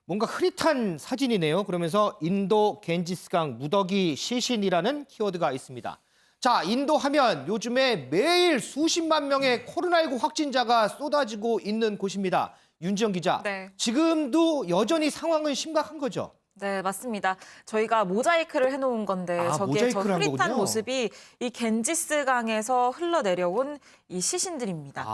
뭔가 흐릿한 사진이네요. 그러면서 인도 겐지스강 무더기 시신이라는 키워드가 있습니다. 자, 인도 하면 요즘에 매일 수십만 명의 코로나19 확진자가 쏟아지고 있는 곳입니다. 윤지영 기자, 네. 지금도 여전히 상황은 심각한 거죠? 네, 맞습니다. 저희가 모자이크를 해놓은 건데 아, 저기에 저 모자이크를 한 흐릿한 거군요. 모습이 이 겐지스 강에서 흘러내려온 이 시신들입니다.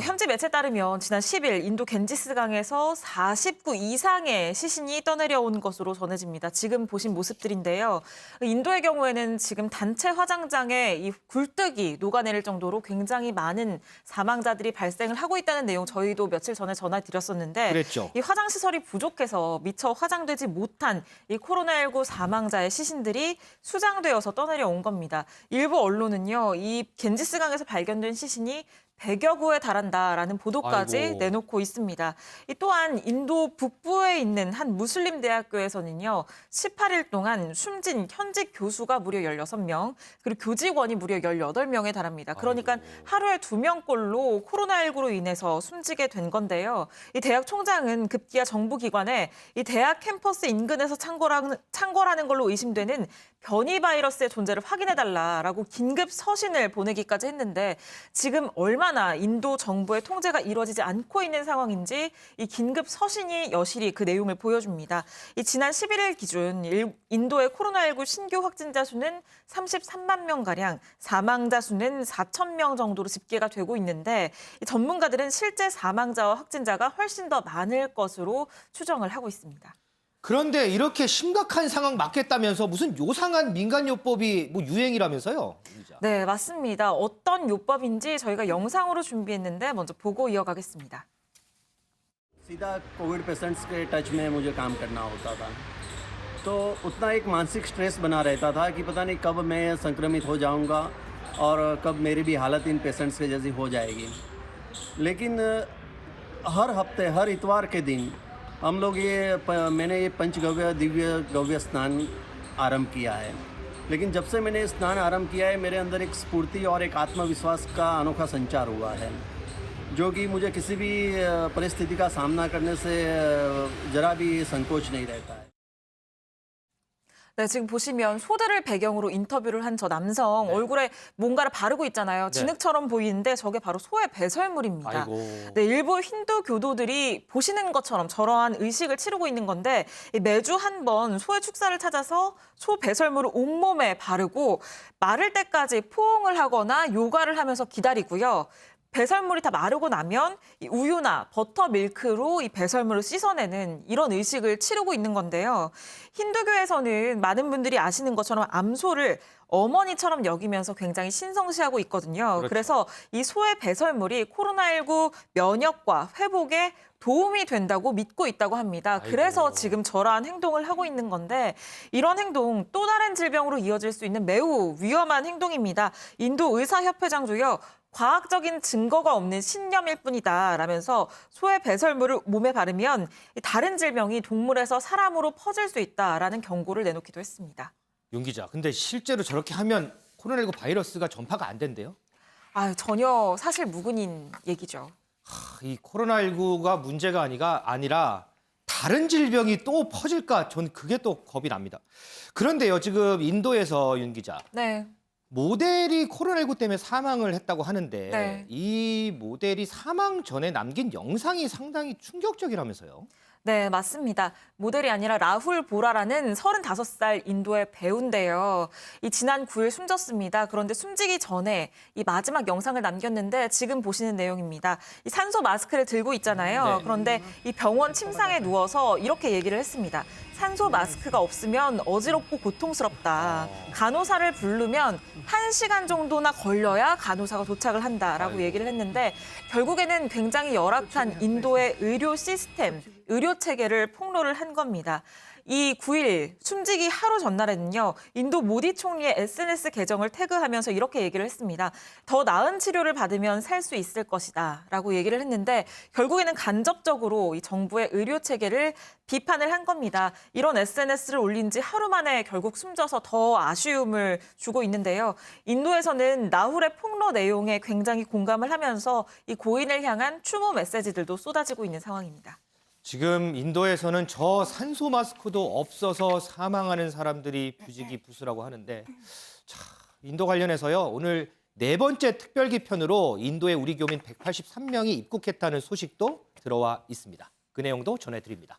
현지 매체에 따르면 지난 10일 인도 겐지스 강에서 49 이상의 시신이 떠내려온 것으로 전해집니다. 지금 보신 모습들인데요. 인도의 경우에는 지금 단체 화장장에 이 굴뚝이 녹아내릴 정도로 굉장히 많은 사망자들이 발생을 하고 있다는 내용 저희도 며칠 전에 전해드렸었는데 그랬죠. 이 화장시설이 부족해서 미처 화장되지 못한 이 코로나19 사망자의 시신들이 수장되어서 떠내려온 겁니다. 일부 언론은요, 이 겐지스강에서 발견된 시신이 100여 구에 달한다라는 보도까지 아이고. 내놓고 있습니다. 또한 인도 북부에 있는 한 무슬림 대학교에서는요, 18일 동안 숨진 현직 교수가 무려 16명, 그리고 교직원이 무려 18명에 달합니다. 그러니까 아이고. 하루에 2명꼴로 코로나19로 인해서 숨지게 된 건데요. 이 대학 총장은 급기야 정부기관에 이 대학 캠퍼스 인근에서 창궐하는 걸로 의심되는 변이 바이러스의 존재를 확인해달라라고 긴급 서신을 보내기까지 했는데 지금 얼마나 인도 정부의 통제가 이루어지지 않고 있는 상황인지 이 긴급 서신이 여실히 그 내용을 보여줍니다. 이 지난 11일 기준 인도의 코로나19 신규 확진자 수는 33만 명가량, 사망자 수는 4천 명 정도로 집계가 되고 있는데 이 전문가들은 실제 사망자와 확진자가 훨씬 더 많을 것으로 추정을 하고 있습니다. 그런데 이렇게 심각한 상황 막겠다면서 무슨 요상한 민간요법이 유행이라면서요? 네, 맞습니다. 어떤 요법인지 저희가 영상으로 준비했는데 먼저 보고 이어가겠습니다. सीधा Covid patients के टच में मुझे काम करना होता था तो उतना एक मानसिक स्ट्रेस बना रहता था कि पता नहीं कब मैं संक्रमित हो जाऊंगा और कब मेरी भी हालत इन पेशेंट्स के जैसी हो जाएगी लेकिन हर हफ्ते हर इतवार के दिन हम लोग मैंने ये पंचगव्य दिव्य गव्य स्नान आरंभ किया है लेकिन जब से मैंने स्नान आरंभ किया है मेरे अंदर एक स्फूर्ति और एक आत्मविश्वास का अनोखा संचार हुआ है जो कि मुझे किसी भी परिस्थिति का सामना करने से जरा भी संकोच नहीं रहता है। 네, 지금 보시면 소들을 배경으로 인터뷰를 한 저 남성 얼굴에 뭔가를 바르고 있잖아요. 진흙처럼 보이는데 저게 바로 소의 배설물입니다. 아이고. 네, 일부 힌두 교도들이 보시는 것처럼 저러한 의식을 치르고 있는 건데 매주 한 번 소의 축사를 찾아서 소 배설물을 온몸에 바르고 마를 때까지 포옹을 하거나 요가를 하면서 기다리고요. 배설물이 다 마르고 나면 이 우유나 버터밀크로 이 배설물을 씻어내는 이런 의식을 치르고 있는 건데요. 힌두교에서는 많은 분들이 아시는 것처럼 암소를 어머니처럼 여기면서 굉장히 신성시하고 있거든요. 그렇죠. 그래서 이 소의 배설물이 코로나19 면역과 회복에 도움이 된다고 믿고 있다고 합니다. 그래서 아이고. 지금 저러한 행동을 하고 있는 건데 이런 행동 또 다른 질병으로 이어질 수 있는 매우 위험한 행동입니다. 인도 의사협회장도요. 과학적인 증거가 없는 신념일 뿐이다 라면서 소의 배설물을 몸에 바르면 다른 질병이 동물에서 사람으로 퍼질 수 있다라는 경고를 내놓기도 했습니다. 윤 기자, 근데 실제로 저렇게 하면 코로나19 바이러스가 전파가 안 된대요? 전혀 사실 무근인 얘기죠. 이 코로나19가 문제가 아니라 다른 질병이 또 퍼질까? 전 그게 또 겁이 납니다. 그런데요, 지금 인도에서 윤 기자, 네. 모델이 코로나19 때문에 사망을 했다고 하는데 네. 이 모델이 사망 전에 남긴 영상이 상당히 충격적이라면서요? 네, 맞습니다. 모델이 아니라 라훌 보라라는 35살 인도의 배우인데요. 이 지난 9일 숨졌습니다. 그런데 숨지기 전에 이 마지막 영상을 남겼는데 지금 보시는 내용입니다. 이 산소 마스크를 들고 있잖아요. 네. 그런데 이 병원 침상에 누워서 이렇게 얘기를 했습니다. 산소 마스크가 없으면 어지럽고 고통스럽다. 간호사를 부르면 1시간 정도나 걸려야 간호사가 도착을 한다라고 얘기를 했는데 결국에는 굉장히 열악한 인도의 의료 시스템, 의료 체계를 폭로를 한 겁니다. 이 9일 숨지기 하루 전날에는요. 인도 모디 총리의 SNS 계정을 태그하면서 이렇게 얘기를 했습니다. 더 나은 치료를 받으면 살 수 있을 것이다 라고 얘기를 했는데 결국에는 간접적으로 이 정부의 의료 체계를 비판을 한 겁니다. 이런 SNS를 올린 지 하루 만에 결국 숨져서 더 아쉬움을 주고 있는데요. 인도에서는 라훌의 폭로 내용에 굉장히 공감을 하면서 이 고인을 향한 추모 메시지들도 쏟아지고 있는 상황입니다. 지금 인도에서는 저 산소 마스크도 없어서 사망하는 사람들이 부지기부수라고 하는데 자, 인도 관련해서요. 오늘 네 번째 특별기편으로 인도에 우리 교민 183명이 입국했다는 소식도 들어와 있습니다. 그 내용도 전해드립니다.